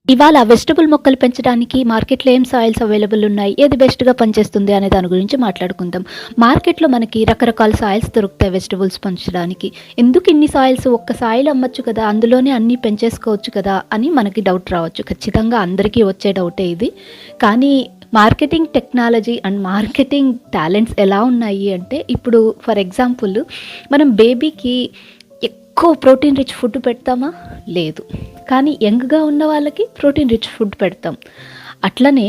ఇవాళ వెజిటబుల్ మొక్కలు పెంచడానికి మార్కెట్‌లో ఏం సాయిల్స్ అవైలబుల్ ఉన్నాయి? ఏది బెస్ట్‌గా పనిచేస్తుంది అనే దాని గురించి మాట్లాడుకుందాం. మార్కెట్‌లో మనకి రకరకాల సాయిల్స్ దొరుకుతాయి వెజిటబుల్స్ పెంచడానికి. ఎందుకు ఇన్ని సాయిల్స్? ఒక్క సాయిల్ అమ్మొచ్చు కదా! అందులోనే అన్నీ పెంచేసుకోవచ్చు కదా! అని మనకి డౌట్ రావచ్చు. ఖచ్చితంగా అందరికీ వచ్చే డౌటే ఇది. కానీ marketing technology and marketing talents ఎలా ఉన్నాయి అంటే, ఇప్పుడు ఫర్ ఎగ్జాంపుల్ మనం బేబీకి ఎక్కువ ప్రోటీన్ రిచ్ ఫుడ్ పెడతామా? లేదు. కానీ యంగ్‌గా ఉన్న వాళ్ళకి ప్రోటీన్ రిచ్ ఫుడ్ పెడతాం. అట్లనే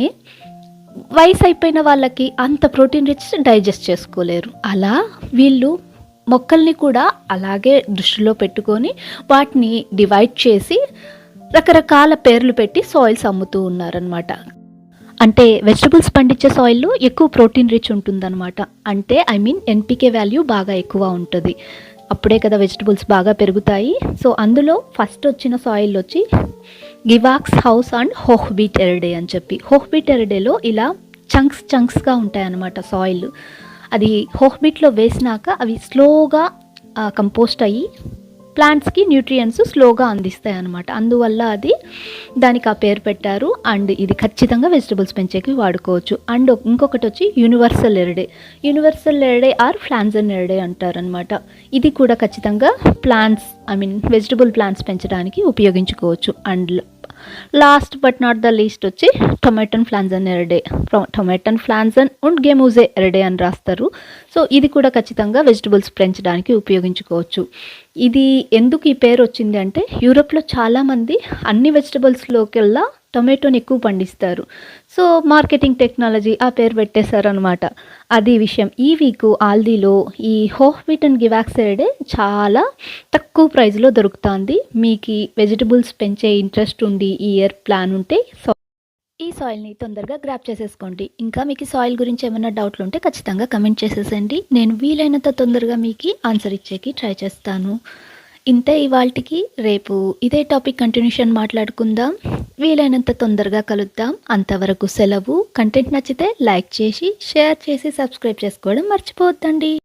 వయసు అయిపోయిన వాళ్ళకి అంత ప్రోటీన్ రిచ్ డైజెస్ట్ చేసుకోలేరు. అలా వీళ్ళు మొక్కల్ని కూడా అలాగే దృష్టిలో పెట్టుకొని వాటిని డివైడ్ చేసి రకరకాల పేర్లు పెట్టి సాయిల్స్ అమ్ముతూ ఉన్నారనమాట. అంటే వెజిటబుల్స్ పండించే సాయిల్‌లో ఎక్కువ ప్రోటీన్ రిచ్ ఉంటుందనమాట. అంటే ఎన్‌పీకే వాల్యూ బాగా ఎక్కువ ఉంటది. అప్పుడే కదా వెజిటబుల్స్ బాగా పెరుగుతాయి. సో అందులో ఫస్ట్ వచ్చిన సాయిల్ వచ్చి గివాక్స్ హౌస్ అండ్ హోహ్‌వీట్ ఎర్డే అని చెప్పి. హోహ్‌వీట్ ఎర్డేలో ఇలా చంక్స్‌గా ఉంటాయన్నమాట సాయిల్. అది హోహ్‌వీట్‌లో వేసినాక అవి స్లోగా కంపోస్ట్ అయ్యి ప్లాంట్స్‌కి న్యూట్రియంట్స్ స్లోగా అందిస్తాయి అన్నమాట. అందువల్ల దానికి ఆ పేరు పెట్టారు. అండ్ ఇది ఖచ్చితంగా వెజిటబుల్స్ పెంచేకి వాడుకోవచ్చు. అండ్ ఇంకొకటి వచ్చి యూనివర్సల్ ఎర్డే ఆర్ ఫ్లాన్జన్ ఎర్డే అంటారనమాట. ఇది కూడా ఖచ్చితంగా వెజిటబుల్ ప్లాంట్స్ పెంచడానికి ఉపయోగించుకోవచ్చు. And last but not the least వచ్చి టొమాటన్ ఫ్లాన్జన్ అండ్ గెమూజే ఎర్డే అని రాస్తారు. సో ఇది కూడా ఖచ్చితంగా వెజిటబుల్స్ పెంచడానికి ఉపయోగించుకోవచ్చు. ఇది ఎందుకు ఈ పేరు వచ్చింది అంటే, యూరోప్లో చాలామంది అన్ని వెజిటబుల్స్లోకెల్లా టొమాటోని ఎక్కువ పండిస్తారు. సో మార్కెటింగ్ టెక్నాలజీ ఆ పేరు పెట్టేశారనమాట. అది విషయం. ఈ వీక్ ఆల్దీలో ఈ హోహ్‌వీట్ అండ్ గివాక్స్ ఎర్డే చాలా తక్కువ ప్రైస్లో దొరుకుతుంది. మీకు వెజిటబుల్స్ పెంచే ఇంట్రెస్ట్ ఉండి ఈ ఇయర్ ప్లాన్ ఉంటే ఈ సాయిల్ని తొందరగా గ్రాప్ చేసేసుకోండి. ఇంకా మీకు సాయిల్ గురించి ఏమైనా డౌట్లు ఉంటే ఖచ్చితంగా కమెంట్ చేసేసండి. నేను వీలైనంత తొందరగా మీకు ఆన్సర్ ఇచ్చేకి ట్రై చేస్తాను. ఇంతే ఇవాల్టికి. రేపు ఇదే టాపిక్ కంటిన్యూషన్ మాట్లాడుకుందాం. వీలైనంత తొందరగా కలుద్దాం. అంతవరకు సెలవు. కంటెంట్ నచ్చితే లైక్ చేసి, షేర్ చేసి, సబ్స్క్రైబ్ చేసుకోవడం మర్చిపోవద్దండి.